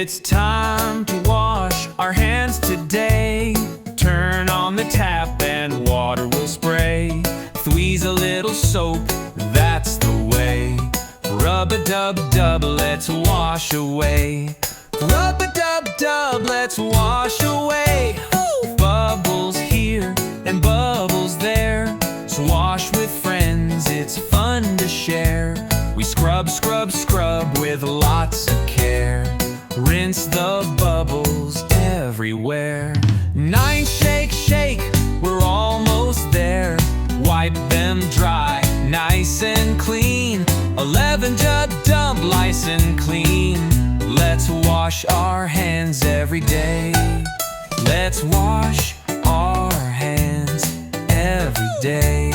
It's time to wash our hands today. Turn on the tap and water will spray. Squeeze a little soap, that's the way. Rub-a-dub-dub, let's wash away. Rub-a-dub-dub, let's wash away. Bubbles here and bubbles there. So wash with friends, it's fun to share. We scrub, scrub, scrub with lots of care. Rinse the bubbles everywhere. 9, shake, shake, we're almost there. Wipe them dry, nice and clean. 11, dub, dump, nice and clean. Let's wash our hands every day. Let's wash our hands every day.